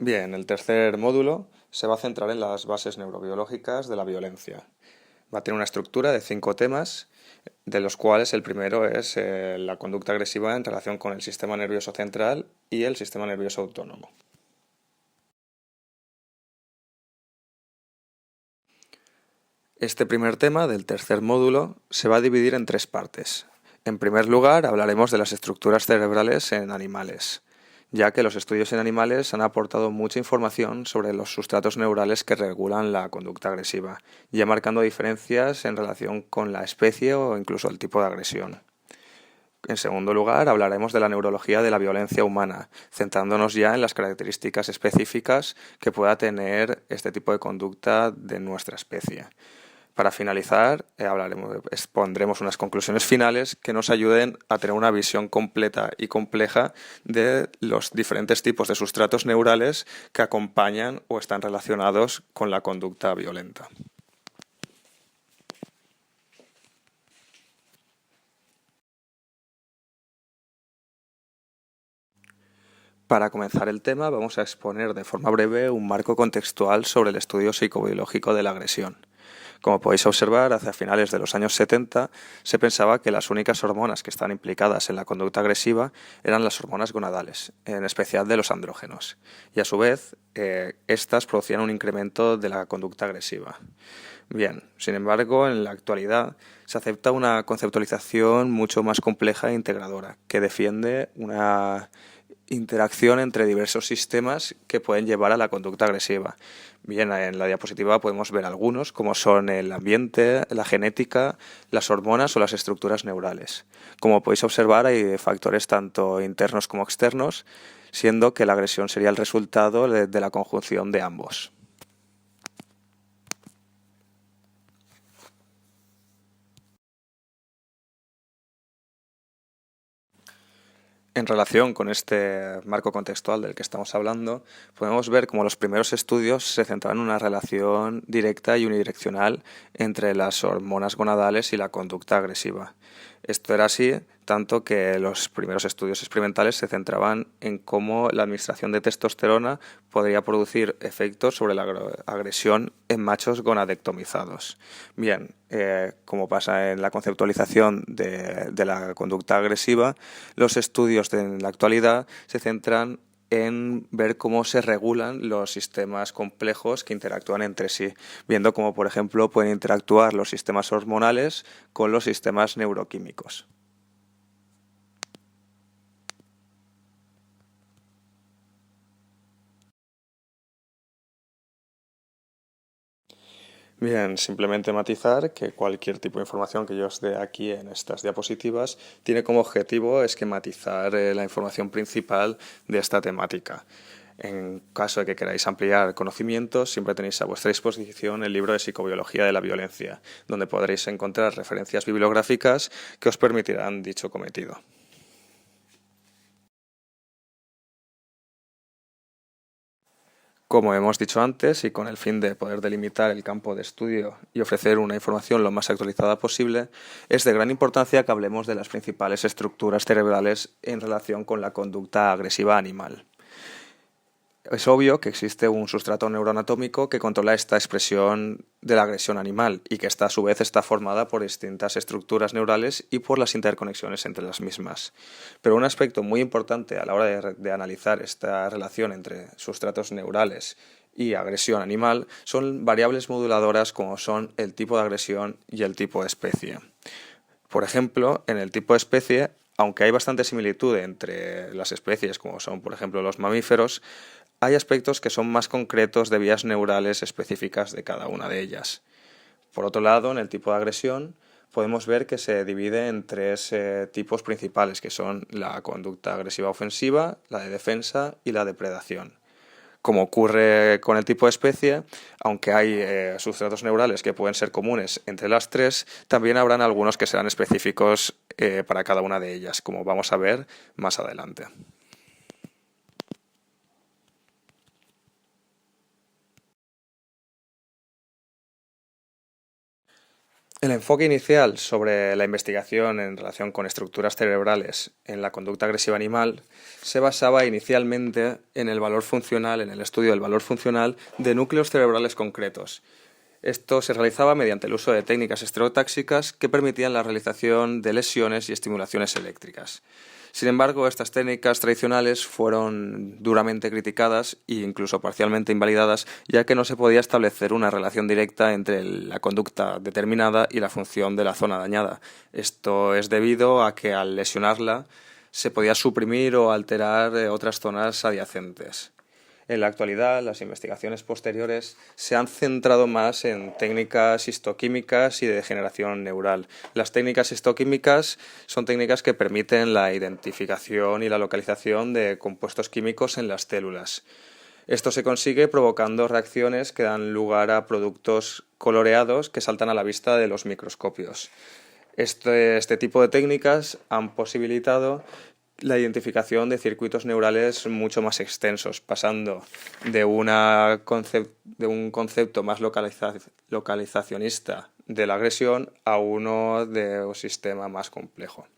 Bien, el tercer módulo se va a centrar en las bases neurobiológicas de la violencia. Va a tener una estructura de 5 temas, de los cuales el primero es la conducta agresiva en relación con el sistema nervioso central y el sistema nervioso autónomo. Este primer tema del tercer módulo se va a dividir en 3 partes. En primer lugar, hablaremos de las estructuras cerebrales en animales, ya que los estudios en animales han aportado mucha información sobre los sustratos neurales que regulan la conducta agresiva, ya marcando diferencias en relación con la especie o incluso el tipo de agresión. En segundo lugar, hablaremos de la neurología de la violencia humana, centrándonos ya en las características específicas que pueda tener este tipo de conducta de nuestra especie. Para finalizar, expondremos unas conclusiones finales que nos ayuden a tener una visión completa y compleja de los diferentes tipos de sustratos neurales que acompañan o están relacionados con la conducta violenta. Para comenzar el tema, vamos a exponer de forma breve un marco contextual sobre el estudio psicobiológico de la agresión. Como podéis observar, hacia finales de los años 70 se pensaba que las únicas hormonas que están implicadas en la conducta agresiva eran las hormonas gonadales, en especial de los andrógenos, y a su vez estas producían un incremento de la conducta agresiva. Bien, sin embargo, en la actualidad se acepta una conceptualización mucho más compleja e integradora, que defiende una interacción entre diversos sistemas que pueden llevar a la conducta agresiva. Bien, en la diapositiva podemos ver algunos, como son el ambiente, la genética, las hormonas o las estructuras neurales. Como podéis observar, hay factores tanto internos como externos, siendo que la agresión sería el resultado de la conjunción de ambos. En relación con este marco contextual del que estamos hablando, podemos ver cómo los primeros estudios se centran en una relación directa y unidireccional entre las hormonas gonadales y la conducta agresiva. Esto era así, tanto que los primeros estudios experimentales se centraban en cómo la administración de testosterona podría producir efectos sobre la agresión en machos gonadectomizados. Bien, como pasa en la conceptualización de la conducta agresiva, los estudios en la actualidad se centran en ver cómo se regulan los sistemas complejos que interactúan entre sí, viendo cómo, por ejemplo, pueden interactuar los sistemas hormonales con los sistemas neuroquímicos. Bien, simplemente matizar que cualquier tipo de información que yo os dé aquí en estas diapositivas tiene como objetivo esquematizar la información principal de esta temática. En caso de que queráis ampliar conocimientos, siempre tenéis a vuestra disposición el libro de Psicobiología de la Violencia, donde podréis encontrar referencias bibliográficas que os permitirán dicho cometido. Como hemos dicho antes, y con el fin de poder delimitar el campo de estudio y ofrecer una información lo más actualizada posible, es de gran importancia que hablemos de las principales estructuras cerebrales en relación con la conducta agresiva animal. Es obvio que existe un sustrato neuroanatómico que controla esta expresión de la agresión animal y que esta a su vez está formada por distintas estructuras neurales y por las interconexiones entre las mismas. Pero un aspecto muy importante a la hora de analizar esta relación entre sustratos neurales y agresión animal son variables moduladoras como son el tipo de agresión y el tipo de especie. Por ejemplo, en el tipo de especie, aunque hay bastante similitud entre las especies, como son, por ejemplo, los mamíferos, hay aspectos que son más concretos de vías neurales específicas de cada una de ellas. Por otro lado, en el tipo de agresión, podemos ver que se divide en 3 tipos principales, que son la conducta agresiva ofensiva, la de defensa y la de predación. Como ocurre con el tipo de especie, aunque hay sustratos neurales que pueden ser comunes entre las 3, también habrán algunos que serán específicos para cada una de ellas, como vamos a ver más adelante. El enfoque inicial sobre la investigación en relación con estructuras cerebrales en la conducta agresiva animal se basaba inicialmente en el valor funcional, en el estudio del valor funcional de núcleos cerebrales concretos. Esto se realizaba mediante el uso de técnicas estereotáxicas que permitían la realización de lesiones y estimulaciones eléctricas. Sin embargo, estas técnicas tradicionales fueron duramente criticadas e incluso parcialmente invalidadas, ya que no se podía establecer una relación directa entre la conducta determinada y la función de la zona dañada. Esto es debido a que al lesionarla se podía suprimir o alterar otras zonas adyacentes. En la actualidad, las investigaciones posteriores se han centrado más en técnicas histoquímicas y de degeneración neural. Las técnicas histoquímicas son técnicas que permiten la identificación y la localización de compuestos químicos en las células. Esto se consigue provocando reacciones que dan lugar a productos coloreados que saltan a la vista de los microscopios. Este tipo de técnicas han posibilitado la identificación de circuitos neurales mucho más extensos, pasando de un concepto más localizacionista de la agresión a uno de un sistema más complejo.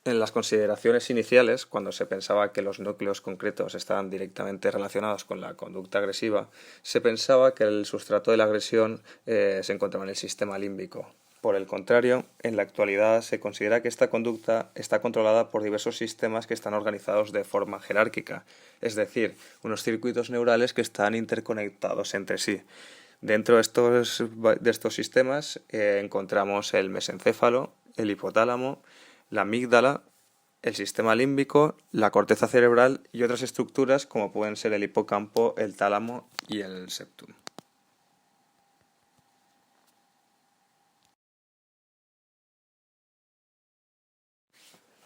En las consideraciones iniciales, cuando se pensaba que los núcleos concretos estaban directamente relacionados con la conducta agresiva, se pensaba que el sustrato de la agresión se encontraba en el sistema límbico. Por el contrario, en la actualidad se considera que esta conducta está controlada por diversos sistemas que están organizados de forma jerárquica, es decir, unos circuitos neurales que están interconectados entre sí. Dentro de estos sistemas encontramos el mesencéfalo, el hipotálamo, la amígdala, el sistema límbico, la corteza cerebral y otras estructuras como pueden ser el hipocampo, el tálamo y el septum.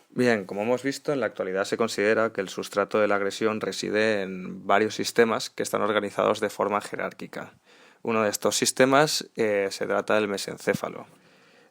Bien, como hemos visto, en la actualidad se considera que el sustrato de la agresión reside en varios sistemas que están organizados de forma jerárquica. Uno de estos sistemas se trata del mesencéfalo.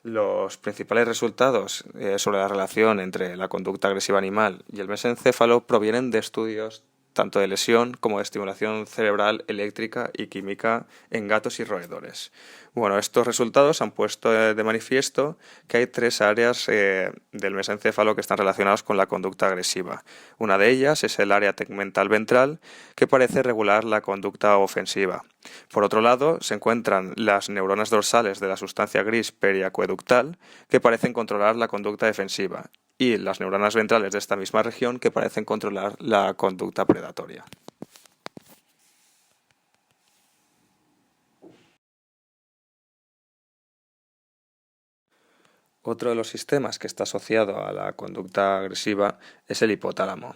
Los principales resultados sobre la relación entre la conducta agresiva animal y el mesencéfalo provienen de estudios tanto de lesión como de estimulación cerebral eléctrica y química en gatos y roedores. Bueno, estos resultados han puesto de manifiesto que hay tres áreas del mesencéfalo que están relacionadas con la conducta agresiva. Una de ellas es el área tegmental ventral, que parece regular la conducta ofensiva. Por otro lado, se encuentran las neuronas dorsales de la sustancia gris periacueductal, que parecen controlar la conducta defensiva, y las neuronas ventrales de esta misma región, que parecen controlar la conducta predatoria. Otro de los sistemas que está asociado a la conducta agresiva es el hipotálamo.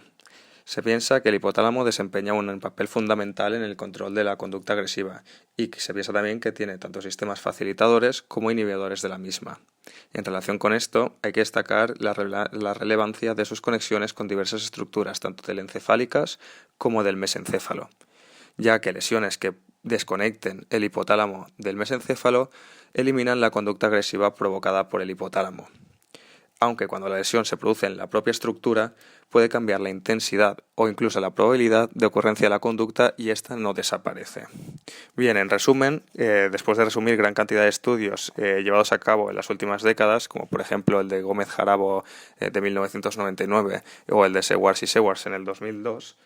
Se piensa que el hipotálamo desempeña un papel fundamental en el control de la conducta agresiva y que se piensa también que tiene tanto sistemas facilitadores como inhibidores de la misma. En relación con esto, hay que destacar la relevancia de sus conexiones con diversas estructuras, tanto telencefálicas como del mesencéfalo, ya que lesiones que desconecten el hipotálamo del mesencéfalo eliminan la conducta agresiva provocada por el hipotálamo. Aunque cuando la lesión se produce en la propia estructura, puede cambiar la intensidad o incluso la probabilidad de ocurrencia de la conducta y ésta no desaparece. Bien, en resumen, después de resumir gran cantidad de estudios llevados a cabo en las últimas décadas, como por ejemplo el de Gómez Jarabo de 1999 o el de Sewars y Sewars en el 2002,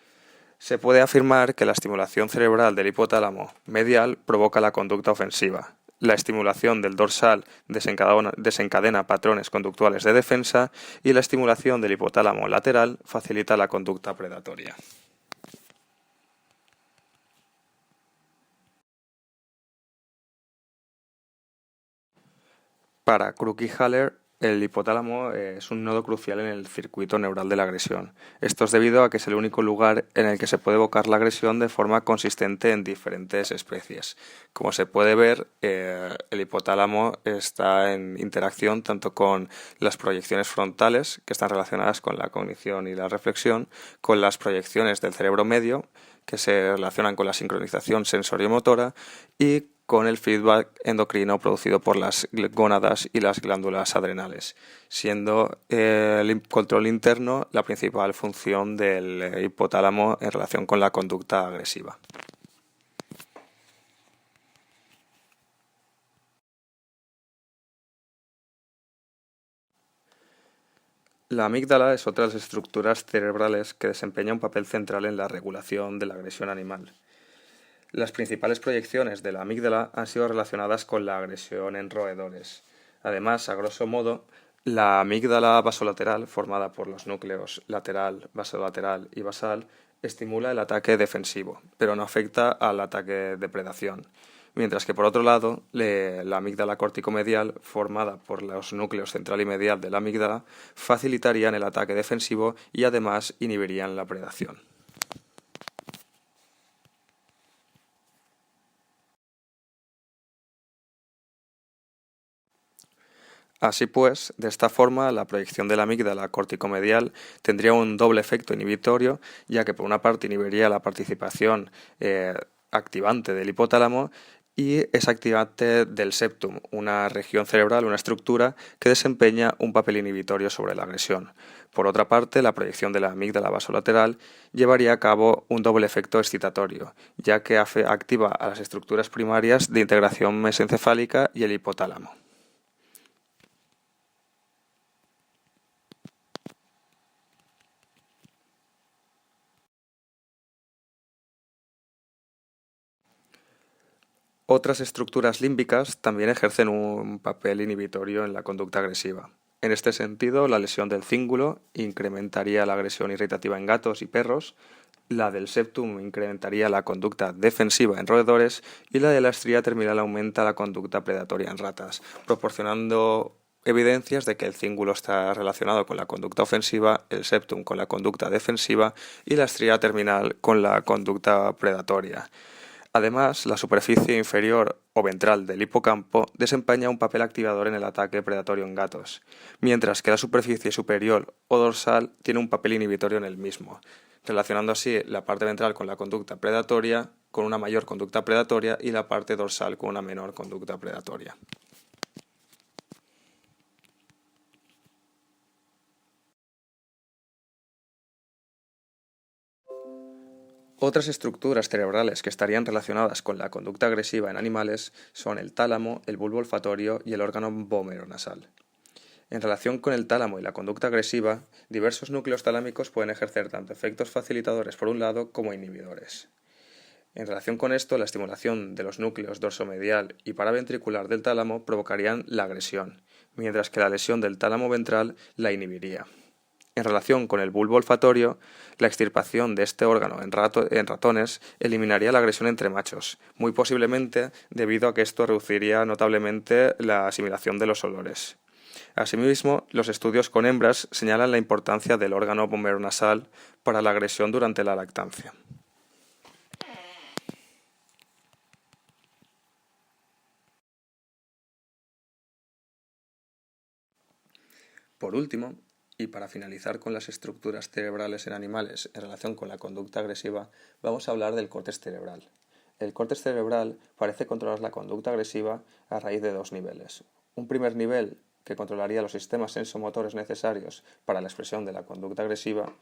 se puede afirmar que la estimulación cerebral del hipotálamo medial provoca la conducta ofensiva. La estimulación del dorsal desencadena patrones conductuales de defensa y la estimulación del hipotálamo lateral facilita la conducta predatoria. Para Crook y Haller, el hipotálamo es un nodo crucial en el circuito neural de la agresión. Esto es debido a que es el único lugar en el que se puede evocar la agresión de forma consistente en diferentes especies. Como se puede ver, el hipotálamo está en interacción tanto con las proyecciones frontales, que están relacionadas con la cognición y la reflexión, con las proyecciones del cerebro medio, que se relacionan con la sincronización sensoriomotora, y con el feedback endocrino producido por las gónadas y las glándulas adrenales, siendo el control interno la principal función del hipotálamo en relación con la conducta agresiva. La amígdala es otra de las estructuras cerebrales que desempeña un papel central en la regulación de la agresión animal. Las principales proyecciones de la amígdala han sido relacionadas con la agresión en roedores. Además, a grosso modo, la amígdala basolateral, formada por los núcleos lateral, basolateral y basal, estimula el ataque defensivo, pero no afecta al ataque de predación. Mientras que, por otro lado, la amígdala córtico-medial, formada por los núcleos central y medial de la amígdala, facilitarían el ataque defensivo y además inhibirían la predación. Así pues, de esta forma, la proyección de la amígdala córtico-medial tendría un doble efecto inhibitorio, ya que por una parte inhibiría la participación activante del hipotálamo y es activante del septum, una región cerebral, una estructura que desempeña un papel inhibitorio sobre la agresión. Por otra parte, la proyección de la amígdala basolateral llevaría a cabo un doble efecto excitatorio, ya que activa a las estructuras primarias de integración mesencefálica y el hipotálamo. Otras estructuras límbicas también ejercen un papel inhibitorio en la conducta agresiva. En este sentido, la lesión del cíngulo incrementaría la agresión irritativa en gatos y perros, la del septum incrementaría la conducta defensiva en roedores y la de la estría terminal aumenta la conducta predatoria en ratas, proporcionando evidencias de que el cíngulo está relacionado con la conducta ofensiva, el septum con la conducta defensiva y la estría terminal con la conducta predatoria. Además, la superficie inferior o ventral del hipocampo desempeña un papel activador en el ataque predatorio en gatos, mientras que la superficie superior o dorsal tiene un papel inhibitorio en el mismo, relacionando así la parte ventral con la conducta predatoria, con una mayor conducta predatoria, y la parte dorsal con una menor conducta predatoria. Otras estructuras cerebrales que estarían relacionadas con la conducta agresiva en animales son el tálamo, el bulbo olfatorio y el órgano vomeronasal. En relación con el tálamo y la conducta agresiva, diversos núcleos talámicos pueden ejercer tanto efectos facilitadores por un lado como inhibidores. En relación con esto, la estimulación de los núcleos dorsomedial y paraventricular del tálamo provocarían la agresión, mientras que la lesión del tálamo ventral la inhibiría. En relación con el bulbo olfatorio, la extirpación de este órgano en ratones eliminaría la agresión entre machos, muy posiblemente debido a que esto reduciría notablemente la asimilación de los olores. Asimismo, los estudios con hembras señalan la importancia del órgano vomeronasal para la agresión durante la lactancia. Por último, y para finalizar con las estructuras cerebrales en animales en relación con la conducta agresiva, vamos a hablar del córtex cerebral. El córtex cerebral parece controlar la conducta agresiva a raíz de dos niveles. Un primer nivel que controlaría los sistemas sensomotores necesarios para la expresión de la conducta agresiva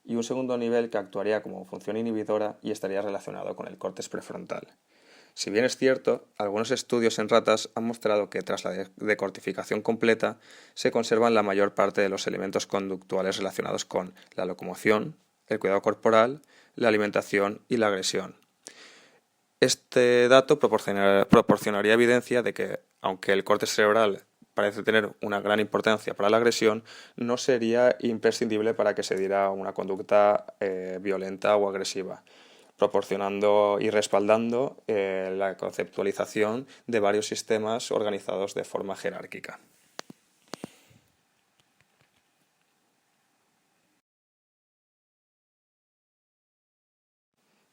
y un segundo nivel que actuaría como función inhibidora y estaría relacionado con el córtex prefrontal. Si bien es cierto, algunos estudios en ratas han mostrado que tras la decortificación completa se conservan la mayor parte de los elementos conductuales relacionados con la locomoción, el cuidado corporal, la alimentación y la agresión. Este dato proporcionaría evidencia de que, aunque el córtex cerebral parece tener una gran importancia para la agresión, no sería imprescindible para que se diera una conducta violenta o agresiva, proporcionando y respaldando la conceptualización de varios sistemas organizados de forma jerárquica.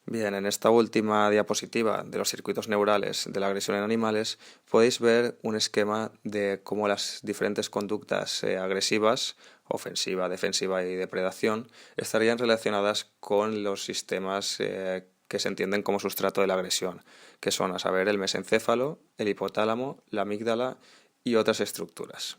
Bien, en esta última diapositiva de los circuitos neurales de la agresión en animales podéis ver un esquema de cómo las diferentes conductas agresivas, ofensiva, defensiva y depredación, estarían relacionadas con los sistemas que se entienden como sustrato de la agresión, que son, a saber, el mesencéfalo, el hipotálamo, la amígdala y otras estructuras.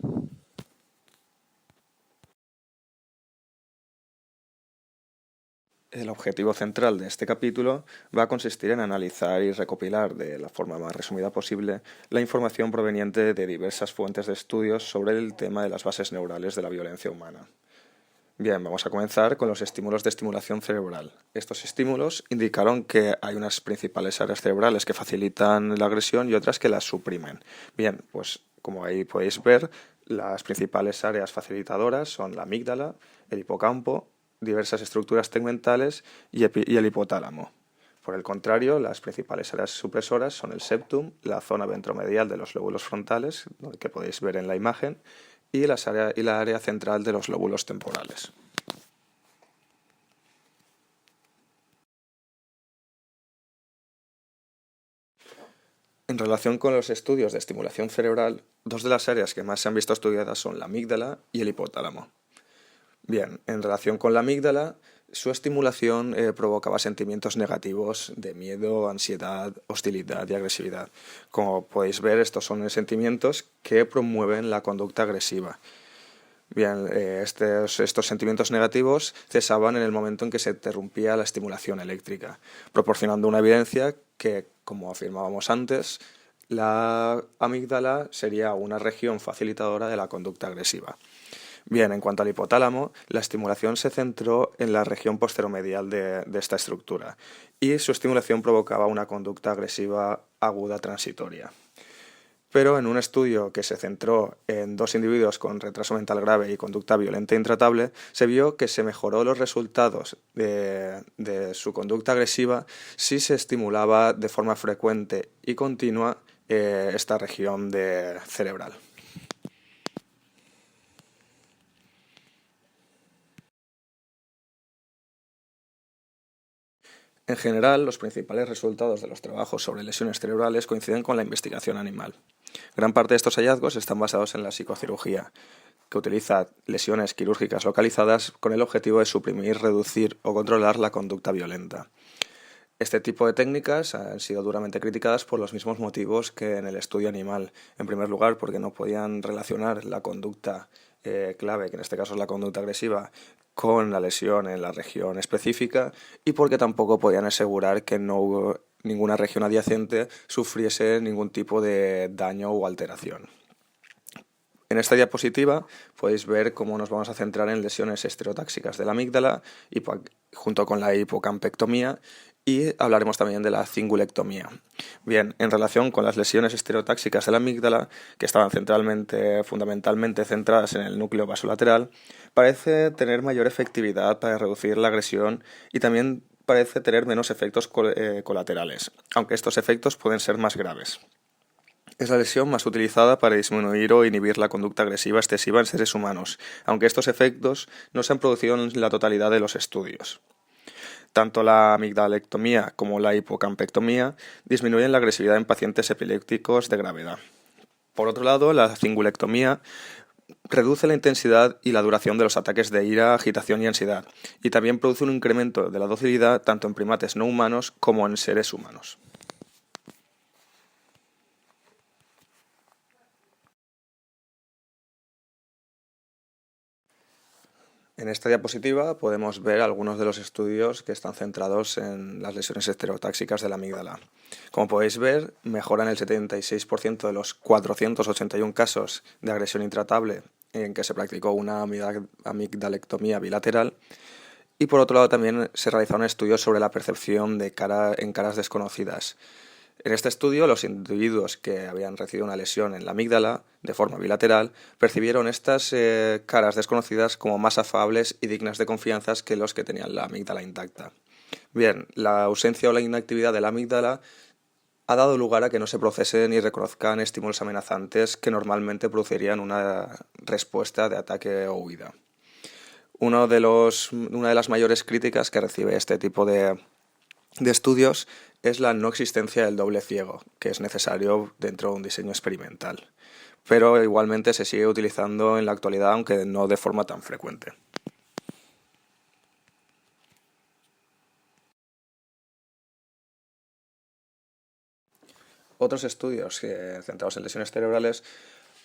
El objetivo central de este capítulo va a consistir en analizar y recopilar de la forma más resumida posible la información proveniente de diversas fuentes de estudios sobre el tema de las bases neurales de la violencia humana. Bien, vamos a comenzar con los estímulos de estimulación cerebral. Estos estímulos indicaron que hay unas principales áreas cerebrales que facilitan la agresión y otras que las suprimen. Bien, pues como ahí podéis ver, las principales áreas facilitadoras son la amígdala, el hipocampo, diversas estructuras tegmentales y el hipotálamo. Por el contrario, las principales áreas supresoras son el septum, la zona ventromedial de los lóbulos frontales, que podéis ver en la imagen, y la área central de los lóbulos temporales. En relación con los estudios de estimulación cerebral, dos de las áreas que más se han visto estudiadas son la amígdala y el hipotálamo. Bien, en relación con la amígdala, su estimulación provocaba sentimientos negativos de miedo, ansiedad, hostilidad y agresividad. Como podéis ver, estos son sentimientos que promueven la conducta agresiva. Bien, estos sentimientos negativos cesaban en el momento en que se interrumpía la estimulación eléctrica, proporcionando una evidencia que, como afirmábamos antes, la amígdala sería una región facilitadora de la conducta agresiva. Bien, en cuanto al hipotálamo, la estimulación se centró en la región posteromedial de esta estructura y su estimulación provocaba una conducta agresiva aguda transitoria. Pero en un estudio que se centró en 2 individuos con retraso mental grave y conducta violenta intratable, se vio que se mejoró los resultados de su conducta agresiva si se estimulaba de forma frecuente y continua esta región cerebral. En general, los principales resultados de los trabajos sobre lesiones cerebrales coinciden con la investigación animal. Gran parte de estos hallazgos están basados en la psicocirugía, que utiliza lesiones quirúrgicas localizadas con el objetivo de suprimir, reducir o controlar la conducta violenta. Este tipo de técnicas han sido duramente criticadas por los mismos motivos que en el estudio animal. En primer lugar, porque no podían relacionar la conducta clave, que en este caso es la conducta agresiva, con la lesión en la región específica, y porque tampoco podían asegurar que no hubo ninguna región adyacente sufriese ningún tipo de daño o alteración. En esta diapositiva podéis ver cómo nos vamos a centrar en lesiones estereotáxicas de la amígdala junto con la hipocampectomía, y hablaremos también de la cingulectomía. Bien, en relación con las lesiones estereotáxicas de la amígdala, que estaban fundamentalmente centradas en el núcleo basolateral, parece tener mayor efectividad para reducir la agresión y también parece tener menos efectos colaterales, aunque estos efectos pueden ser más graves. Es la lesión más utilizada para disminuir o inhibir la conducta agresiva excesiva en seres humanos, aunque estos efectos no se han producido en la totalidad de los estudios. Tanto la amigdalectomía como la hipocampectomía disminuyen la agresividad en pacientes epilépticos de gravedad. Por otro lado, la cingulectomía reduce la intensidad y la duración de los ataques de ira, agitación y ansiedad, y también produce un incremento de la docilidad tanto en primates no humanos como en seres humanos. En esta diapositiva podemos ver algunos de los estudios que están centrados en las lesiones estereotáxicas de la amígdala. Como podéis ver, mejoran el 76% de los 481 casos de agresión intratable en que se practicó una amigdalectomía bilateral. Y por otro lado también se realizaron estudios sobre la percepción en caras desconocidas. En este estudio, los individuos que habían recibido una lesión en la amígdala de forma bilateral percibieron estas caras desconocidas como más afables y dignas de confianza que los que tenían la amígdala intacta. Bien, la ausencia o la inactividad de la amígdala ha dado lugar a que no se procesen y reconozcan estímulos amenazantes que normalmente producirían una respuesta de ataque o huida. Una de las mayores críticas que recibe este tipo de estudios es la no existencia del doble ciego, que es necesario dentro de un diseño experimental. Pero igualmente se sigue utilizando en la actualidad, aunque no de forma tan frecuente. Otros estudios centrados en lesiones cerebrales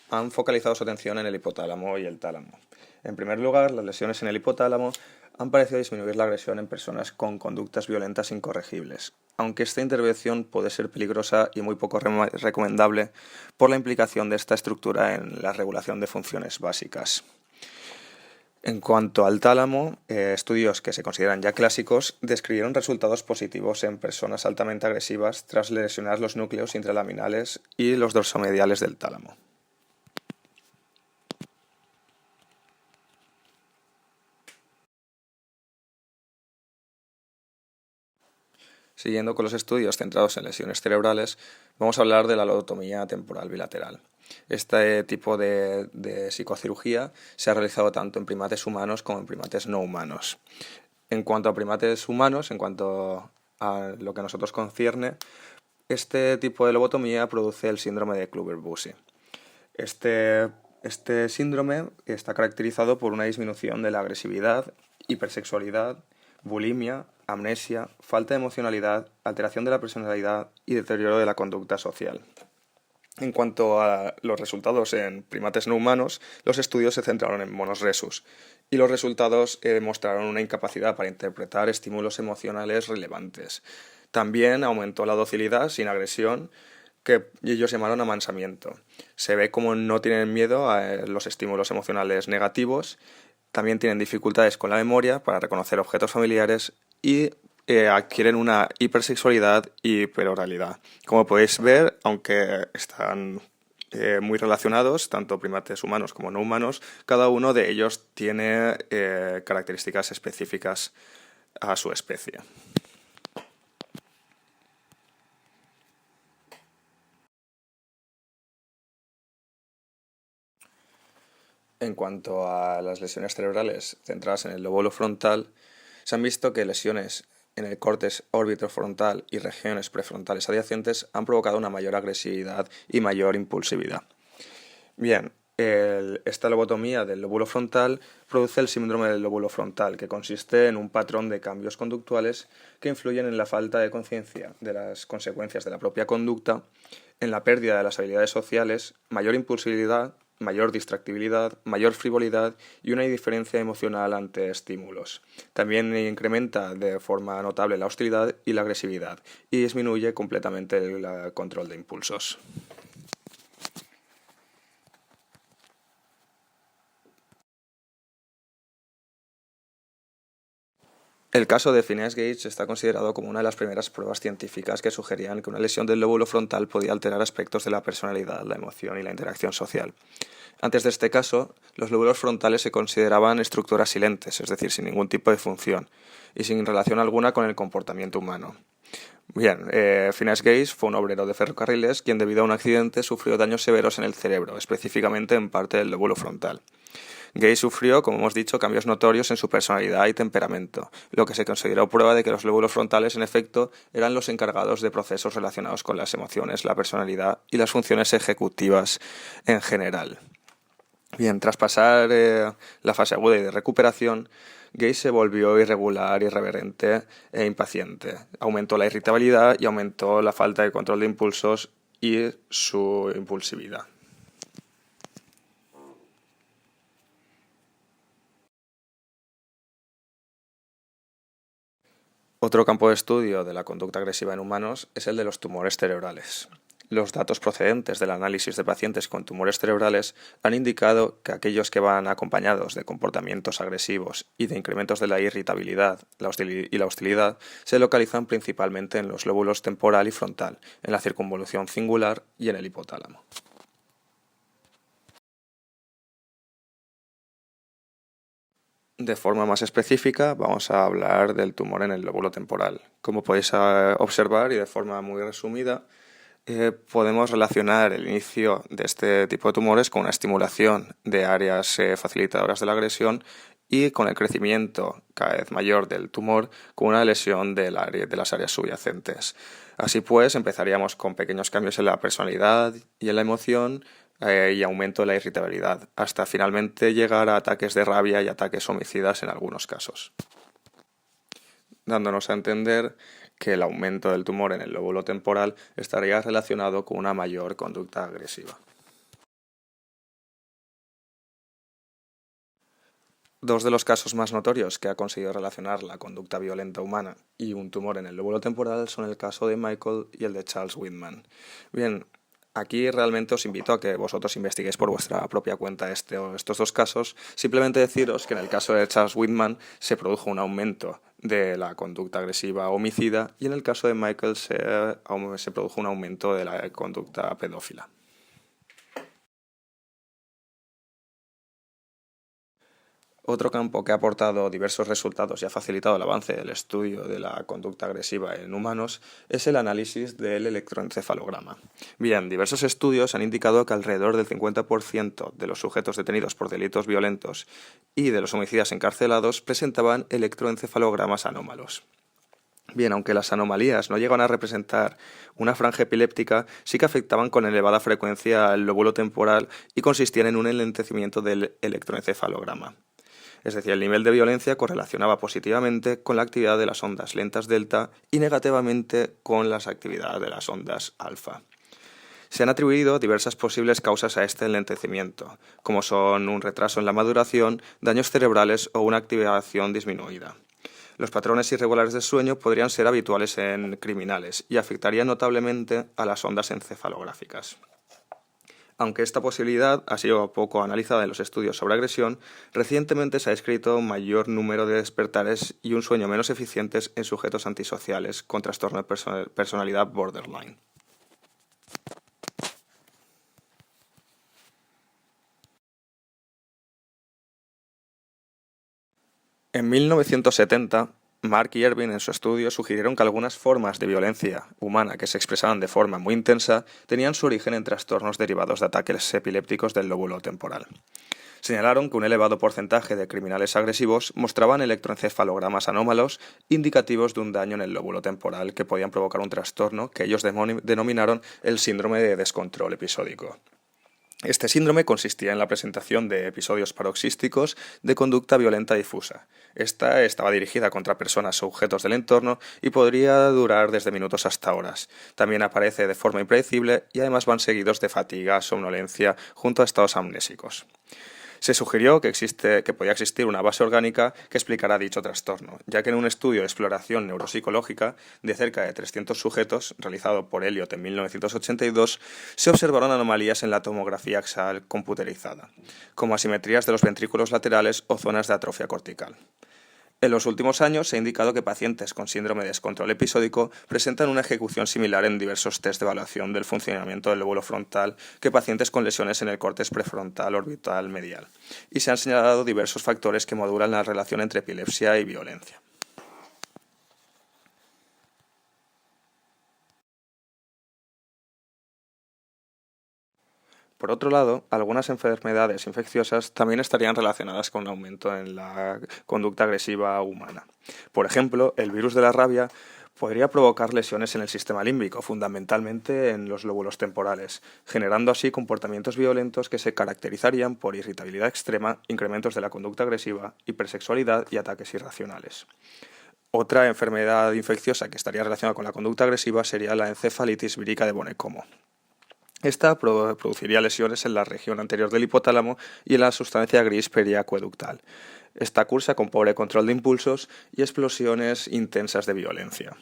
han focalizado su atención en el hipotálamo y el tálamo. En primer lugar, las lesiones en el hipotálamo han parecido disminuir la agresión en personas con conductas violentas incorregibles, aunque esta intervención puede ser peligrosa y muy poco recomendable por la implicación de esta estructura en la regulación de funciones básicas. En cuanto al tálamo, estudios que se consideran ya clásicos describieron resultados positivos en personas altamente agresivas tras lesionar los núcleos intralaminales y los dorsomediales del tálamo. Siguiendo con los estudios centrados en lesiones cerebrales, vamos a hablar de la lobotomía temporal bilateral. Este tipo de psicocirugía se ha realizado tanto en primates humanos como en primates no humanos. En cuanto a primates humanos, en cuanto a lo que a nosotros concierne, este tipo de lobotomía produce el síndrome de Kluver-Bucy. Este síndrome está caracterizado por una disminución de la agresividad, hipersexualidad, bulimia, amnesia, falta de emocionalidad, alteración de la personalidad y deterioro de la conducta social. En cuanto a los resultados en primates no humanos, los estudios se centraron en monos rhesus y los resultados mostraron una incapacidad para interpretar estímulos emocionales relevantes. También aumentó la docilidad sin agresión, que ellos llamaron amansamiento. Se ve como no tienen miedo a los estímulos emocionales negativos, también tienen dificultades con la memoria para reconocer objetos familiares y adquieren una hipersexualidad y hiperoralidad. Como podéis ver, aunque están muy relacionados, tanto primates humanos como no humanos, cada uno de ellos tiene características específicas a su especie. En cuanto a las lesiones cerebrales centradas en el lóbulo frontal, se han visto que lesiones en el córtex orbitofrontal y regiones prefrontales adyacentes han provocado una mayor agresividad y mayor impulsividad. Bien, esta lobotomía del lóbulo frontal produce el síndrome del lóbulo frontal, que consiste en un patrón de cambios conductuales que influyen en la falta de conciencia de las consecuencias de la propia conducta, en la pérdida de las habilidades sociales, mayor impulsividad, mayor distractibilidad, mayor frivolidad y una indiferencia emocional ante estímulos. También incrementa de forma notable la hostilidad y la agresividad y disminuye completamente el control de impulsos. El caso de Phineas Gage está considerado como una de las primeras pruebas científicas que sugerían que una lesión del lóbulo frontal podía alterar aspectos de la personalidad, la emoción y la interacción social. Antes de este caso, los lóbulos frontales se consideraban estructuras silentes, es decir, sin ningún tipo de función, y sin relación alguna con el comportamiento humano. Bien, Phineas Gage fue un obrero de ferrocarriles quien debido a un accidente sufrió daños severos en el cerebro, específicamente en parte del lóbulo frontal. Gage sufrió, como hemos dicho, cambios notorios en su personalidad y temperamento, lo que se consideró prueba de que los lóbulos frontales, en efecto, eran los encargados de procesos relacionados con las emociones, la personalidad y las funciones ejecutivas en general. Bien, tras pasar la fase aguda y de recuperación, Gage se volvió irregular, irreverente e impaciente. Aumentó la irritabilidad y aumentó la falta de control de impulsos y su impulsividad. Otro campo de estudio de la conducta agresiva en humanos es el de los tumores cerebrales. Los datos procedentes del análisis de pacientes con tumores cerebrales han indicado que aquellos que van acompañados de comportamientos agresivos y de incrementos de la irritabilidad y la hostilidad se localizan principalmente en los lóbulos temporal y frontal, en la circunvolución cingular y en el hipotálamo. De forma más específica, vamos a hablar del tumor en el lóbulo temporal. Como podéis observar y de forma muy resumida, podemos relacionar el inicio de este tipo de tumores con una estimulación de áreas facilitadoras de la agresión y con el crecimiento cada vez mayor del tumor con una lesión de las áreas subyacentes. Así pues, empezaríamos con pequeños cambios en la personalidad y en la emoción y aumento de la irritabilidad, hasta finalmente llegar a ataques de rabia y ataques homicidas en algunos casos, dándonos a entender que el aumento del tumor en el lóbulo temporal estaría relacionado con una mayor conducta agresiva. Dos de los casos más notorios que ha conseguido relacionar la conducta violenta humana y un tumor en el lóbulo temporal son el caso de Michael y el de Charles Whitman. Bien, aquí realmente os invito a que vosotros investiguéis por vuestra propia cuenta estos dos casos. Simplemente deciros que en el caso de Charles Whitman se produjo un aumento de la conducta agresiva homicida y en el caso de Michael se produjo un aumento de la conducta pedófila. Otro campo que ha aportado diversos resultados y ha facilitado el avance del estudio de la conducta agresiva en humanos es el análisis del electroencefalograma. Bien, diversos estudios han indicado que alrededor del 50% de los sujetos detenidos por delitos violentos y de los homicidas encarcelados presentaban electroencefalogramas anómalos. Bien, aunque las anomalías no llegan a representar una franja epiléptica, sí que afectaban con elevada frecuencia al lóbulo temporal y consistían en un enlentecimiento del electroencefalograma. Es decir, el nivel de violencia correlacionaba positivamente con la actividad de las ondas lentas delta y negativamente con las actividades de las ondas alfa. Se han atribuido diversas posibles causas a este enlentecimiento, como son un retraso en la maduración, daños cerebrales o una activación disminuida. Los patrones irregulares de sueño podrían ser habituales en criminales y afectarían notablemente a las ondas encefalográficas. Aunque esta posibilidad ha sido poco analizada en los estudios sobre agresión, recientemente se ha descrito un mayor número de despertares y un sueño menos eficientes en sujetos antisociales con trastorno de personalidad borderline. En 1970, Mark y Ervin en su estudio sugirieron que algunas formas de violencia humana que se expresaban de forma muy intensa tenían su origen en trastornos derivados de ataques epilépticos del lóbulo temporal. Señalaron que un elevado porcentaje de criminales agresivos mostraban electroencefalogramas anómalos indicativos de un daño en el lóbulo temporal que podían provocar un trastorno que ellos denominaron el síndrome de descontrol episódico. Este síndrome consistía en la presentación de episodios paroxísticos de conducta violenta difusa. Esta estaba dirigida contra personas o objetos del entorno y podría durar desde minutos hasta horas. También aparece de forma impredecible y además van seguidos de fatiga, somnolencia, junto a estados amnésicos. Se sugirió que podía existir una base orgánica que explicara dicho trastorno, ya que en un estudio de exploración neuropsicológica de cerca de 300 sujetos, realizado por Elliot en 1982, se observaron anomalías en la tomografía axial computerizada, como asimetrías de los ventrículos laterales o zonas de atrofia cortical. En los últimos años se ha indicado que pacientes con síndrome de descontrol episódico presentan una ejecución similar en diversos test de evaluación del funcionamiento del lóbulo frontal que pacientes con lesiones en el córtex prefrontal orbital medial, y se han señalado diversos factores que modulan la relación entre epilepsia y violencia. Por otro lado, algunas enfermedades infecciosas también estarían relacionadas con un aumento en la conducta agresiva humana. Por ejemplo, el virus de la rabia podría provocar lesiones en el sistema límbico, fundamentalmente en los lóbulos temporales, generando así comportamientos violentos que se caracterizarían por irritabilidad extrema, incrementos de la conducta agresiva, hipersexualidad y ataques irracionales. Otra enfermedad infecciosa que estaría relacionada con la conducta agresiva sería la encefalitis vírica de Bonnecomo. Esta produciría lesiones en la región anterior del hipotálamo y en la sustancia gris periacueductal. Esta cursa con pobre control de impulsos y explosiones intensas de violencia.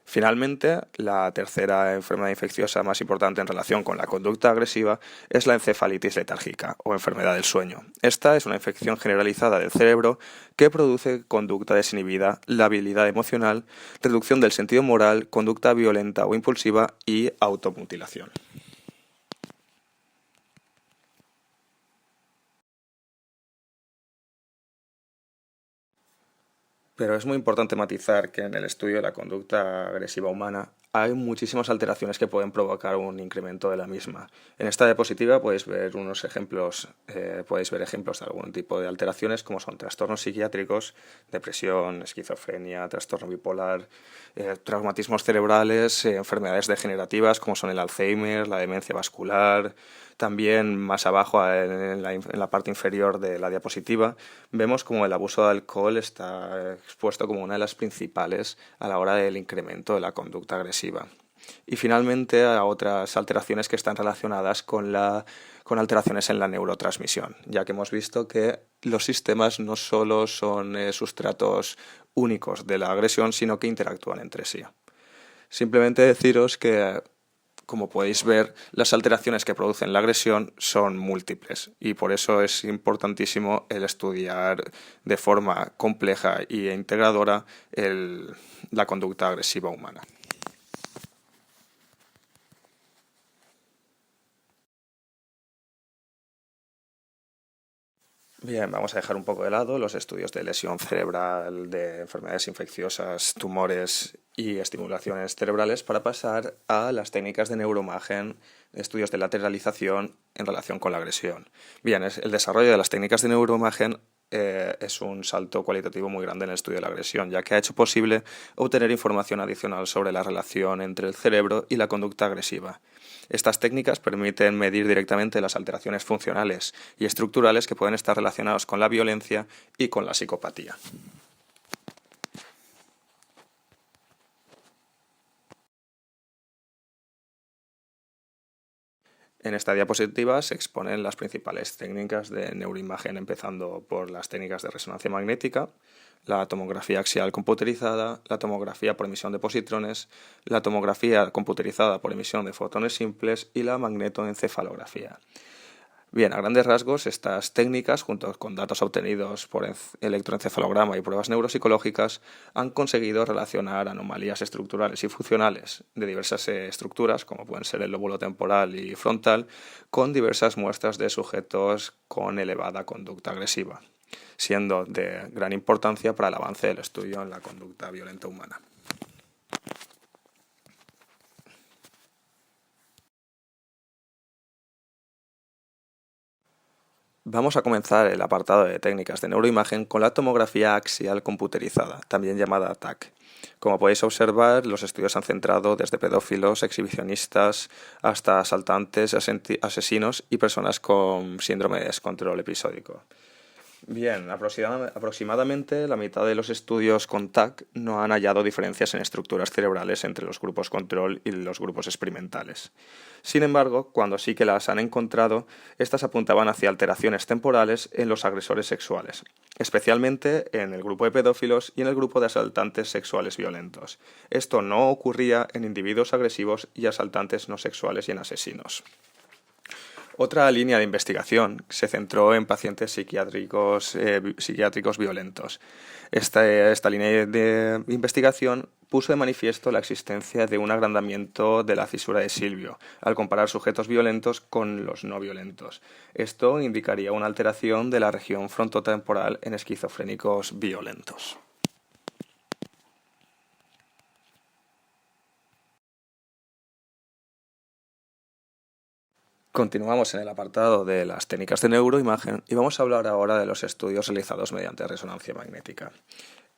Finalmente, la tercera enfermedad infecciosa más importante en relación con la conducta agresiva es la encefalitis letárgica o enfermedad del sueño. Esta es una infección generalizada del cerebro que produce conducta desinhibida, labilidad emocional, reducción del sentido moral, conducta violenta o impulsiva y automutilación. Pero es muy importante matizar que en el estudio de la conducta agresiva humana hay muchísimas alteraciones que pueden provocar un incremento de la misma. En esta diapositiva podéis ver ejemplos de algún tipo de alteraciones como son trastornos psiquiátricos, depresión, esquizofrenia, trastorno bipolar, traumatismos cerebrales, enfermedades degenerativas como son el Alzheimer, la demencia vascular. También más abajo, en la parte inferior de la diapositiva, vemos como el abuso de alcohol está expuesto como una de las principales a la hora del incremento de la conducta agresiva. Y finalmente a otras alteraciones que están relacionadas con alteraciones en la neurotransmisión, ya que hemos visto que los sistemas no solo son sustratos únicos de la agresión, sino que interactúan entre sí. Simplemente deciros que, como podéis ver, las alteraciones que producen la agresión son múltiples y por eso es importantísimo el estudiar de forma compleja e integradora la conducta agresiva humana. Bien, vamos a dejar un poco de lado los estudios de lesión cerebral, de enfermedades infecciosas, tumores y estimulaciones cerebrales para pasar a las técnicas de neuroimagen, estudios de lateralización en relación con la agresión. Bien, el desarrollo de las técnicas de neuroimagen es un salto cualitativo muy grande en el estudio de la agresión, ya que ha hecho posible obtener información adicional sobre la relación entre el cerebro y la conducta agresiva. Estas técnicas permiten medir directamente las alteraciones funcionales y estructurales que pueden estar relacionadas con la violencia y con la psicopatía. En esta diapositiva se exponen las principales técnicas de neuroimagen, empezando por las técnicas de resonancia magnética, la tomografía axial computerizada, la tomografía por emisión de positrones, la tomografía computerizada por emisión de fotones simples y la magnetoencefalografía. Bien, a grandes rasgos, estas técnicas, junto con datos obtenidos por electroencefalograma y pruebas neuropsicológicas, han conseguido relacionar anomalías estructurales y funcionales de diversas estructuras, como pueden ser el lóbulo temporal y frontal, con diversas muestras de sujetos con elevada conducta agresiva, siendo de gran importancia para el avance del estudio en la conducta violenta humana. Vamos a comenzar el apartado de técnicas de neuroimagen con la tomografía axial computerizada, también llamada TAC. Como podéis observar, los estudios han centrado desde pedófilos, exhibicionistas, hasta asaltantes, asesinos y personas con síndrome de descontrol episódico. Bien, aproximadamente la mitad de los estudios con TAC no han hallado diferencias en estructuras cerebrales entre los grupos control y los grupos experimentales. Sin embargo, cuando sí que las han encontrado, estas apuntaban hacia alteraciones temporales en los agresores sexuales, especialmente en el grupo de pedófilos y en el grupo de asaltantes sexuales violentos. Esto no ocurría en individuos agresivos y asaltantes no sexuales y en asesinos. Otra línea de investigación se centró en pacientes psiquiátricos violentos. Esta línea de investigación puso de manifiesto la existencia de un agrandamiento de la fisura de Silvio, al comparar sujetos violentos con los no violentos. Esto indicaría una alteración de la región frontotemporal en esquizofrénicos violentos. Continuamos en el apartado de las técnicas de neuroimagen y vamos a hablar ahora de los estudios realizados mediante resonancia magnética.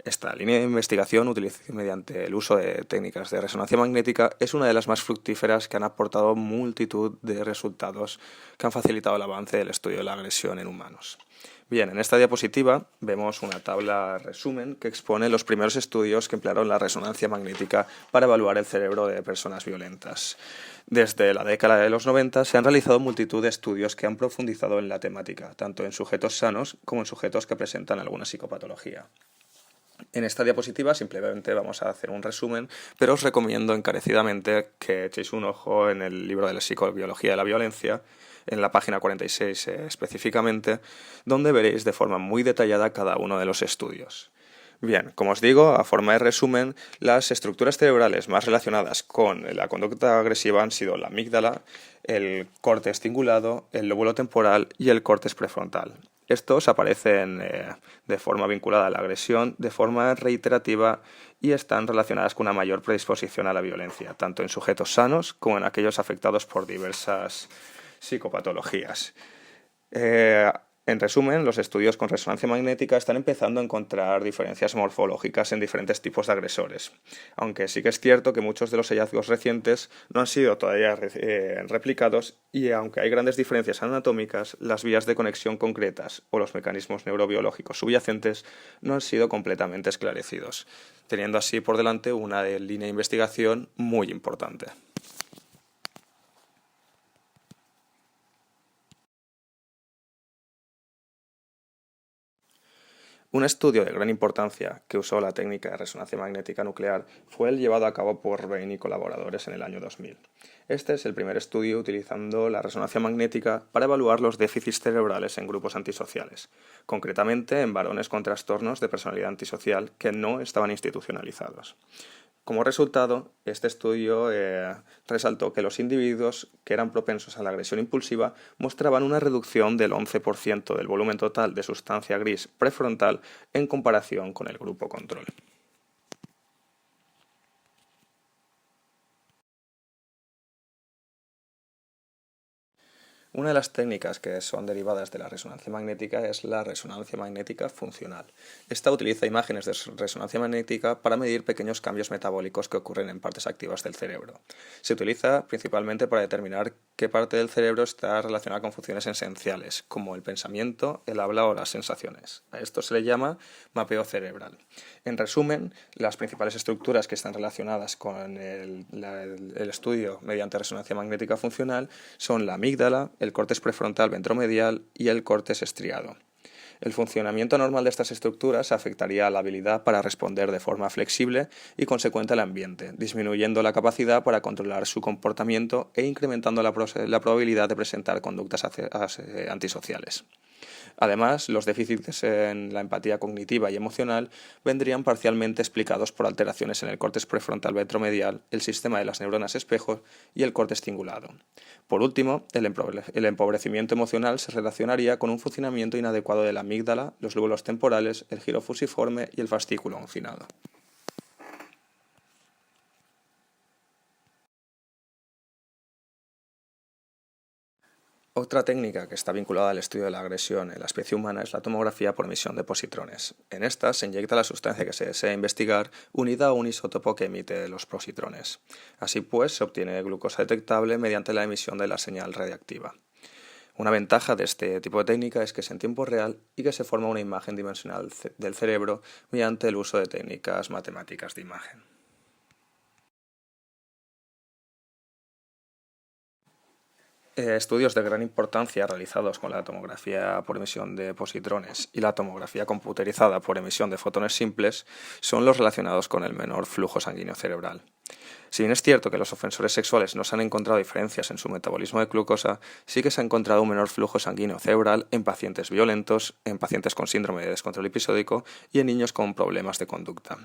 Esta línea de investigación, utilizada mediante el uso de técnicas de resonancia magnética, es una de las más fructíferas que han aportado multitud de resultados que han facilitado el avance del estudio de la agresión en humanos. Bien, en esta diapositiva vemos una tabla resumen que expone los primeros estudios que emplearon la resonancia magnética para evaluar el cerebro de personas violentas. Desde la década de los 90 se han realizado multitud de estudios que han profundizado en la temática, tanto en sujetos sanos como en sujetos que presentan alguna psicopatología. En esta diapositiva simplemente vamos a hacer un resumen, pero os recomiendo encarecidamente que echéis un ojo en el libro de la psicobiología de la violencia, en la página 46 específicamente, donde veréis de forma muy detallada cada uno de los estudios. Bien, como os digo, a forma de resumen, las estructuras cerebrales más relacionadas con la conducta agresiva han sido la amígdala, el córtex cingulado, el lóbulo temporal y el córtex prefrontal. Estos aparecen de forma vinculada a la agresión, de forma reiterativa y están relacionadas con una mayor predisposición a la violencia, tanto en sujetos sanos como en aquellos afectados por diversas psicopatologías. En resumen, los estudios con resonancia magnética están empezando a encontrar diferencias morfológicas en diferentes tipos de agresores, aunque sí que es cierto que muchos de los hallazgos recientes no han sido todavía replicados y aunque hay grandes diferencias anatómicas, las vías de conexión concretas o los mecanismos neurobiológicos subyacentes no han sido completamente esclarecidos, teniendo así por delante una línea de investigación muy importante. Un estudio de gran importancia que usó la técnica de resonancia magnética nuclear fue el llevado a cabo por Bain y colaboradores en el año 2000. Este es el primer estudio utilizando la resonancia magnética para evaluar los déficits cerebrales en grupos antisociales, concretamente en varones con trastornos de personalidad antisocial que no estaban institucionalizados. Como resultado, este estudio resaltó que los individuos que eran propensos a la agresión impulsiva mostraban una reducción del 11% del volumen total de sustancia gris prefrontal en comparación con el grupo control. Una de las técnicas que son derivadas de la resonancia magnética es la resonancia magnética funcional. Esta utiliza imágenes de resonancia magnética para medir pequeños cambios metabólicos que ocurren en partes activas del cerebro. Se utiliza principalmente para determinar qué parte del cerebro está relacionada con funciones esenciales, como el pensamiento, el habla o las sensaciones. A esto se le llama mapeo cerebral. En resumen, las principales estructuras que están relacionadas con el estudio mediante resonancia magnética funcional son la amígdala, el córtex prefrontal ventromedial y el córtex estriado. El funcionamiento normal de estas estructuras afectaría a la habilidad para responder de forma flexible y consecuente al ambiente, disminuyendo la capacidad para controlar su comportamiento e incrementando la probabilidad de presentar conductas antisociales. Además, los déficits en la empatía cognitiva y emocional vendrían parcialmente explicados por alteraciones en el córtex prefrontal ventromedial, el sistema de las neuronas espejo y el córtex cingulado. Por último, el empobrecimiento emocional se relacionaría con un funcionamiento inadecuado de la amígdala, los lóbulos temporales, el giro fusiforme y el fascículo oncinado. Otra técnica que está vinculada al estudio de la agresión en la especie humana es la tomografía por emisión de positrones. En esta se inyecta la sustancia que se desea investigar unida a un isótopo que emite los positrones. Así pues, se obtiene glucosa detectable mediante la emisión de la señal radiactiva. Una ventaja de este tipo de técnica es que es en tiempo real y que se forma una imagen dimensional del cerebro mediante el uso de técnicas matemáticas de imagen. Estudios de gran importancia realizados con la tomografía por emisión de positrones y la tomografía computerizada por emisión de fotones simples son los relacionados con el menor flujo sanguíneo cerebral. Si bien es cierto que los ofensores sexuales no se han encontrado diferencias en su metabolismo de glucosa, sí que se ha encontrado un menor flujo sanguíneo cerebral en pacientes violentos, en pacientes con síndrome de descontrol episódico y en niños con problemas de conducta.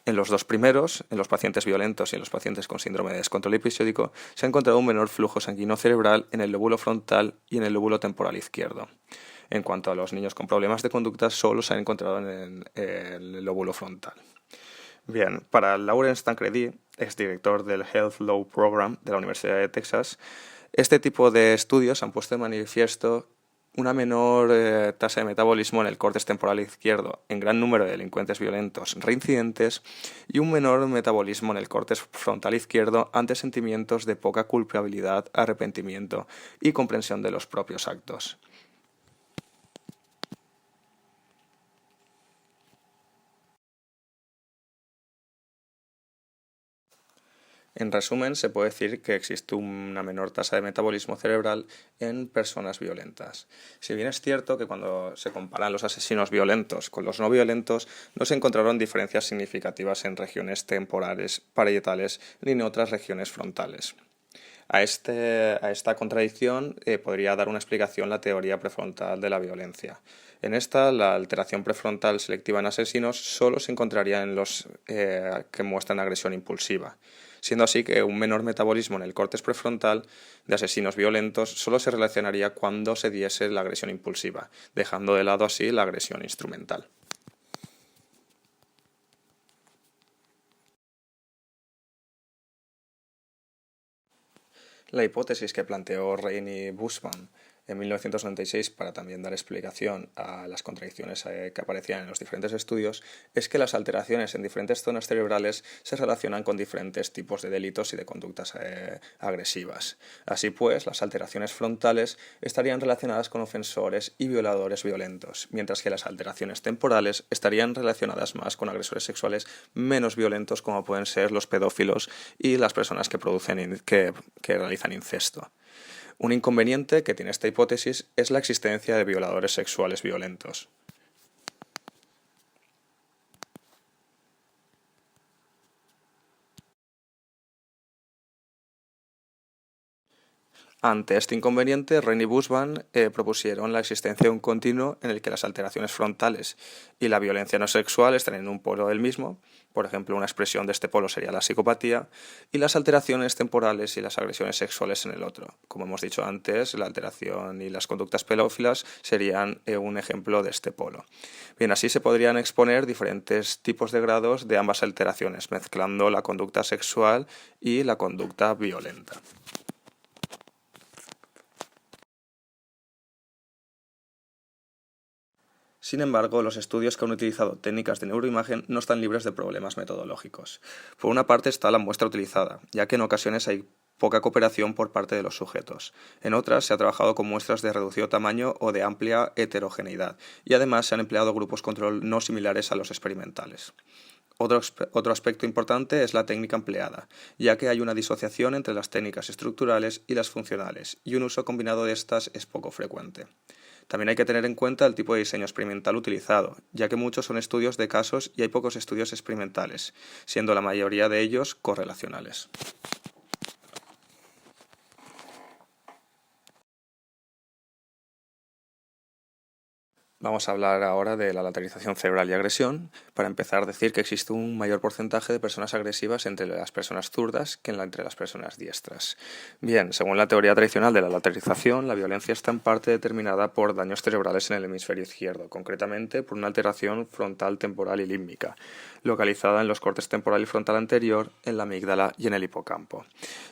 En los dos primeros, en los pacientes violentos y en los pacientes con síndrome de descontrol episódico, se ha encontrado un menor flujo sanguíneo cerebral en el lóbulo frontal y en el lóbulo temporal izquierdo. En cuanto a los niños con problemas de conducta, solo se ha encontrado en el lóbulo frontal. Bien, para Lawrence Tancredi, exdirector del Health Law Program de la Universidad de Texas, este tipo de estudios han puesto de manifiesto una menor tasa de metabolismo en el córtex temporal izquierdo en gran número de delincuentes violentos reincidentes y un menor metabolismo en el córtex frontal izquierdo ante sentimientos de poca culpabilidad, arrepentimiento y comprensión de los propios actos. En resumen, se puede decir que existe una menor tasa de metabolismo cerebral en personas violentas. Si bien es cierto que cuando se comparan los asesinos violentos con los no violentos, no se encontraron diferencias significativas en regiones temporales, parietales ni en otras regiones frontales. A esta contradicción podría dar una explicación la teoría prefrontal de la violencia. En esta, la alteración prefrontal selectiva en asesinos solo se encontraría en los que muestran agresión impulsiva, siendo así que un menor metabolismo en el córtex prefrontal de asesinos violentos solo se relacionaría cuando se diese la agresión impulsiva, dejando de lado así la agresión instrumental. La hipótesis que planteó Rein y Bushman en 1996, para también dar explicación a las contradicciones que aparecían en los diferentes estudios, es que las alteraciones en diferentes zonas cerebrales se relacionan con diferentes tipos de delitos y de conductas agresivas. Así pues, las alteraciones frontales estarían relacionadas con ofensores y violadores violentos, mientras que las alteraciones temporales estarían relacionadas más con agresores sexuales menos violentos, como pueden ser los pedófilos y las personas que realizan incesto. Un inconveniente que tiene esta hipótesis es la existencia de violadores sexuales violentos. Ante este inconveniente, Rennie y Bushman propusieron la existencia de un continuo en el que las alteraciones frontales y la violencia no sexual están en un polo del mismo. Por ejemplo, una expresión de este polo sería la psicopatía, y las alteraciones temporales y las agresiones sexuales en el otro. Como hemos dicho antes, la alteración y las conductas pedófilas serían un ejemplo de este polo. Bien, así se podrían exponer diferentes tipos de grados de ambas alteraciones, mezclando la conducta sexual y la conducta violenta. Sin embargo, los estudios que han utilizado técnicas de neuroimagen no están libres de problemas metodológicos. Por una parte está la muestra utilizada, ya que en ocasiones hay poca cooperación por parte de los sujetos. En otras se ha trabajado con muestras de reducido tamaño o de amplia heterogeneidad, y además se han empleado grupos control no similares a los experimentales. Otro aspecto importante es la técnica empleada, ya que hay una disociación entre las técnicas estructurales y las funcionales, y un uso combinado de estas es poco frecuente. También hay que tener en cuenta el tipo de diseño experimental utilizado, ya que muchos son estudios de casos y hay pocos estudios experimentales, siendo la mayoría de ellos correlacionales. Vamos a hablar ahora de la lateralización cerebral y agresión. Para empezar, decir que existe un mayor porcentaje de personas agresivas entre las personas zurdas que entre las personas diestras. Bien, según la teoría tradicional de la lateralización, la violencia está en parte determinada por daños cerebrales en el hemisferio izquierdo, concretamente por una alteración frontal, temporal y límbica, localizada en los cortes temporal y frontal anterior, en la amígdala y en el hipocampo.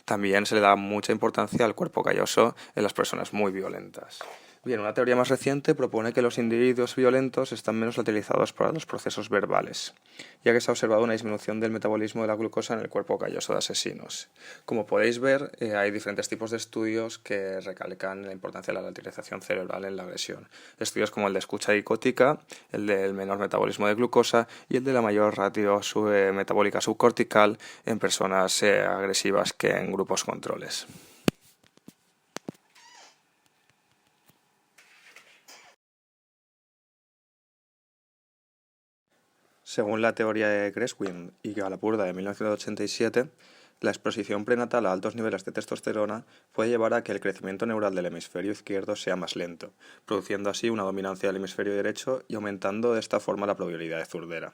También se le da mucha importancia al cuerpo calloso en las personas muy violentas. Bien, una teoría más reciente propone que los individuos violentos están menos utilizados para los procesos verbales, ya que se ha observado una disminución del metabolismo de la glucosa en el cuerpo calloso de asesinos. Como podéis ver, hay diferentes tipos de estudios que recalcan la importancia de la lateralización cerebral en la agresión. Estudios como el de escucha dicótica, el del menor metabolismo de glucosa y el de la mayor ratio metabólica subcortical en personas agresivas que en grupos controles. Según la teoría de Greswin y Galapurda de 1987, la exposición prenatal a altos niveles de testosterona puede llevar a que el crecimiento neural del hemisferio izquierdo sea más lento, produciendo así una dominancia del hemisferio derecho y aumentando de esta forma la probabilidad de zurdera.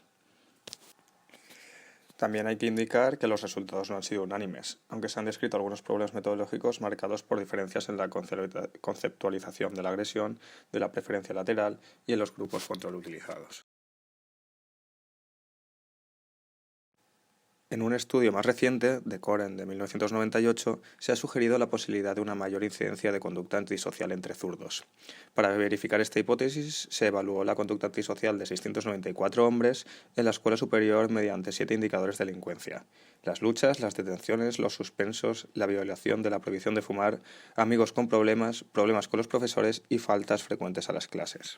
También hay que indicar que los resultados no han sido unánimes, aunque se han descrito algunos problemas metodológicos marcados por diferencias en la conceptualización de la agresión, de la preferencia lateral y en los grupos control utilizados. En un estudio más reciente, de Coren de 1998, se ha sugerido la posibilidad de una mayor incidencia de conducta antisocial entre zurdos. Para verificar esta hipótesis, se evaluó la conducta antisocial de 694 hombres en la escuela superior mediante 7 indicadores de delincuencia: las luchas, las detenciones, los suspensos, la violación de la prohibición de fumar, amigos con problemas, problemas con los profesores y faltas frecuentes a las clases.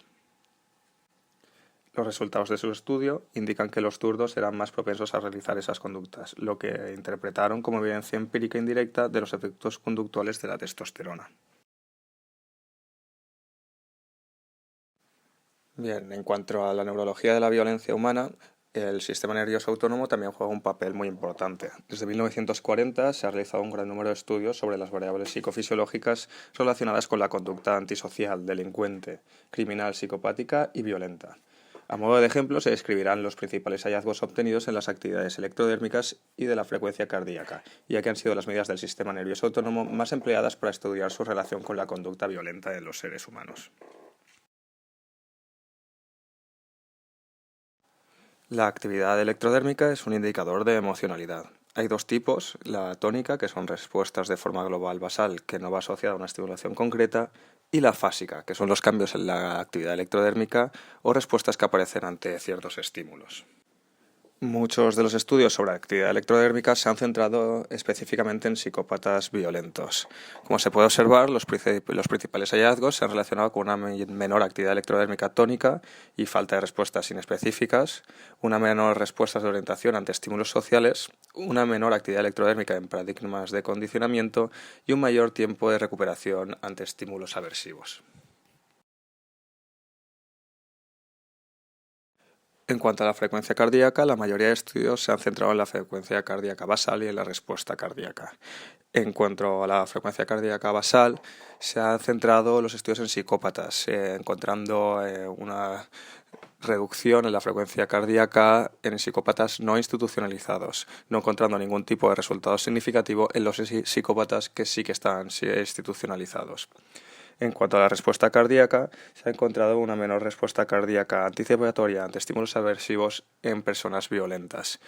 Los resultados de su estudio indican que los zurdos eran más propensos a realizar esas conductas, lo que interpretaron como evidencia empírica indirecta de los efectos conductuales de la testosterona. Bien, en cuanto a la neurología de la violencia humana, el sistema nervioso autónomo también juega un papel muy importante. Desde 1940 se ha realizado un gran número de estudios sobre las variables psicofisiológicas relacionadas con la conducta antisocial, delincuente, criminal, psicopática y violenta. A modo de ejemplo, se describirán los principales hallazgos obtenidos en las actividades electrodérmicas y de la frecuencia cardíaca, ya que han sido las medidas del sistema nervioso autónomo más empleadas para estudiar su relación con la conducta violenta de los seres humanos. La actividad electrodérmica es un indicador de emocionalidad. Hay dos tipos: la tónica, que son respuestas de forma global basal que no va asociada a una estimulación concreta, y la fásica, que son los cambios en la actividad electrodérmica o respuestas que aparecen ante ciertos estímulos. Muchos de los estudios sobre actividad electrodérmica se han centrado específicamente en psicópatas violentos. Como se puede observar, los principales hallazgos se han relacionado con una menor actividad electrodérmica tónica y falta de respuestas inespecíficas, una menor respuesta de orientación ante estímulos sociales, una menor actividad electrodérmica en paradigmas de condicionamiento y un mayor tiempo de recuperación ante estímulos aversivos. En cuanto a la frecuencia cardíaca, la mayoría de estudios se han centrado en la frecuencia cardíaca basal y en la respuesta cardíaca. En cuanto a la frecuencia cardíaca basal, se han centrado los estudios en psicópatas, encontrando una reducción en la frecuencia cardíaca en psicópatas no institucionalizados, no encontrando ningún tipo de resultado significativo en los psicópatas que sí que están institucionalizados. En cuanto a la respuesta cardíaca, se ha encontrado una menor respuesta cardíaca anticipatoria ante estímulos aversivos en personas violentas.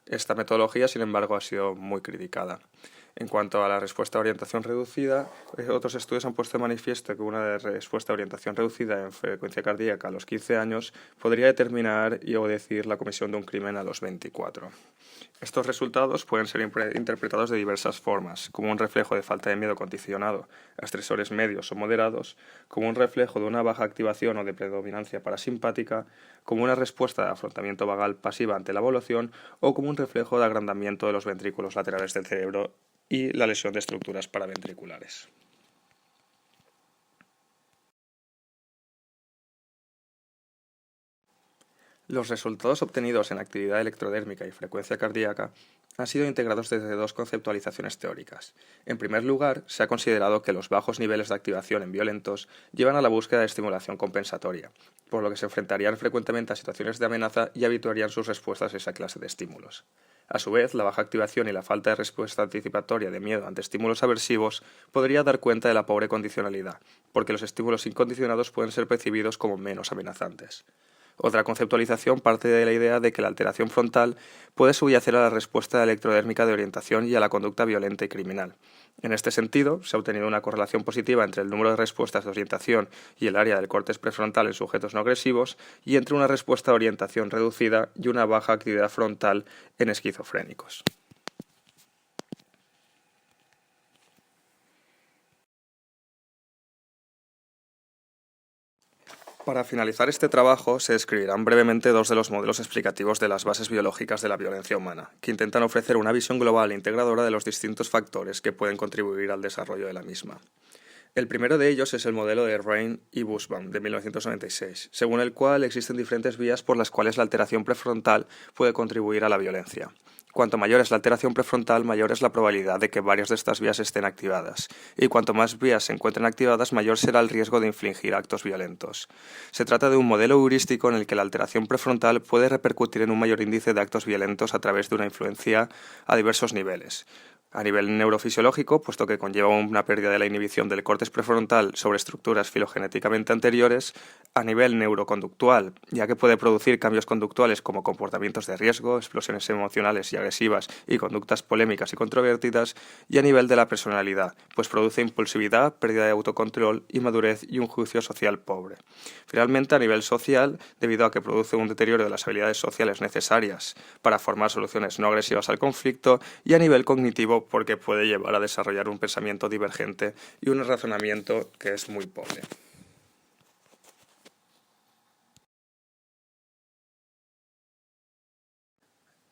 Esta metodología, sin embargo, ha sido muy criticada. En cuanto a la respuesta a orientación reducida, otros estudios han puesto de manifiesto que una respuesta a orientación reducida en frecuencia cardíaca a los 15 años podría determinar o decir la comisión de un crimen a los 24. Estos resultados pueden ser interpretados de diversas formas, como un reflejo de falta de miedo condicionado a estresores medios o moderados, como un reflejo de una baja activación o de predominancia parasimpática, como una respuesta de afrontamiento vagal pasiva ante la evaluación o como un reflejo de agrandamiento de los ventrículos laterales del cerebro y la lesión de estructuras paraventriculares. Los resultados obtenidos en actividad electrodérmica y frecuencia cardíaca han sido integrados desde dos conceptualizaciones teóricas. En primer lugar, se ha considerado que los bajos niveles de activación en violentos llevan a la búsqueda de estimulación compensatoria, por lo que se enfrentarían frecuentemente a situaciones de amenaza y habituarían sus respuestas a esa clase de estímulos. A su vez, la baja activación y la falta de respuesta anticipatoria de miedo ante estímulos aversivos podría dar cuenta de la pobre condicionalidad, porque los estímulos incondicionados pueden ser percibidos como menos amenazantes. Otra conceptualización parte de la idea de que la alteración frontal puede subyacer a la respuesta electrodérmica de orientación y a la conducta violenta y criminal. En este sentido, se ha obtenido una correlación positiva entre el número de respuestas de orientación y el área del córtex prefrontal en sujetos no agresivos y entre una respuesta de orientación reducida y una baja actividad frontal en esquizofrénicos. Para finalizar este trabajo, se describirán brevemente dos de los modelos explicativos de las bases biológicas de la violencia humana, que intentan ofrecer una visión global e integradora de los distintos factores que pueden contribuir al desarrollo de la misma. El primero de ellos es el modelo de Rain y Bushbaum de 1996, según el cual existen diferentes vías por las cuales la alteración prefrontal puede contribuir a la violencia. Cuanto mayor es la alteración prefrontal, mayor es la probabilidad de que varias de estas vías estén activadas, y cuanto más vías se encuentren activadas, mayor será el riesgo de infligir actos violentos. Se trata de un modelo heurístico en el que la alteración prefrontal puede repercutir en un mayor índice de actos violentos a través de una influencia a diversos niveles. A nivel neurofisiológico, puesto que conlleva una pérdida de la inhibición del córtex prefrontal sobre estructuras filogenéticamente anteriores, a nivel neuroconductual, ya que puede producir cambios conductuales como comportamientos de riesgo, explosiones emocionales y agresivas y conductas polémicas y controvertidas, y a nivel de la personalidad, pues produce impulsividad, pérdida de autocontrol, inmadurez y un juicio social pobre. Finalmente, a nivel social, debido a que produce un deterioro de las habilidades sociales necesarias para formar soluciones no agresivas al conflicto, y a nivel cognitivo, porque puede llevar a desarrollar un pensamiento divergente y un razonamiento que es muy pobre.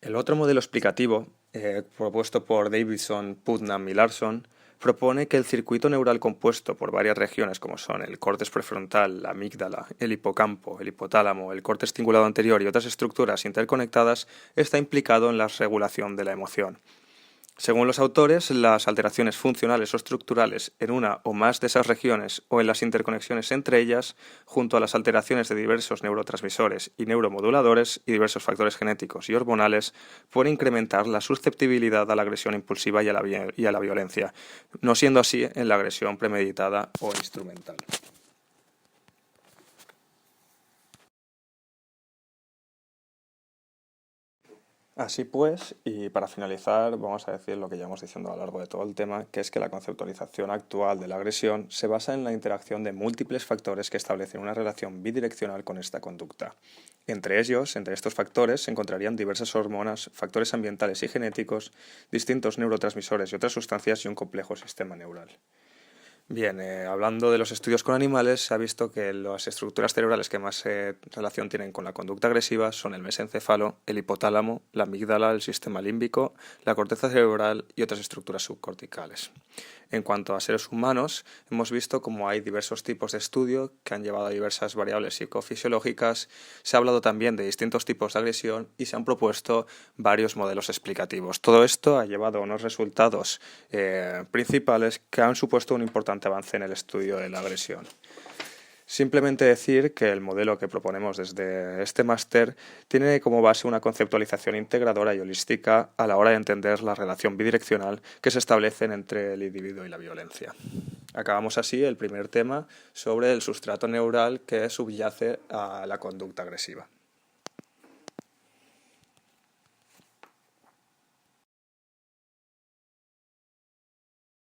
El otro modelo explicativo, propuesto por Davidson, Putnam y Larson, propone que el circuito neural compuesto por varias regiones como son el córtex prefrontal, la amígdala, el hipocampo, el hipotálamo, el córtex cingulado anterior y otras estructuras interconectadas está implicado en la regulación de la emoción. Según los autores, las alteraciones funcionales o estructurales en una o más de esas regiones o en las interconexiones entre ellas, junto a las alteraciones de diversos neurotransmisores y neuromoduladores y diversos factores genéticos y hormonales, pueden incrementar la susceptibilidad a la agresión impulsiva y a la violencia, no siendo así en la agresión premeditada o instrumental. Así pues, y para finalizar, vamos a decir lo que llevamos diciendo a lo largo de todo el tema, que es que la conceptualización actual de la agresión se basa en la interacción de múltiples factores que establecen una relación bidireccional con esta conducta. Entre ellos, entre estos factores, se encontrarían diversas hormonas, factores ambientales y genéticos, distintos neurotransmisores y otras sustancias y un complejo sistema neural. Bien, hablando de los estudios con animales, se ha visto que las estructuras cerebrales que más relación tienen con la conducta agresiva son el mesencéfalo, el hipotálamo, la amígdala, el sistema límbico, la corteza cerebral y otras estructuras subcorticales. En cuanto a seres humanos, hemos visto cómo hay diversos tipos de estudio que han llevado a diversas variables psicofisiológicas, se ha hablado también de distintos tipos de agresión y se han propuesto varios modelos explicativos. Todo esto ha llevado a unos resultados principales que han supuesto un importante avance en el estudio de la agresión. Simplemente decir que el modelo que proponemos desde este máster tiene como base una conceptualización integradora y holística a la hora de entender la relación bidireccional que se establece entre el individuo y la violencia. Acabamos así el primer tema sobre el sustrato neural que subyace a la conducta agresiva.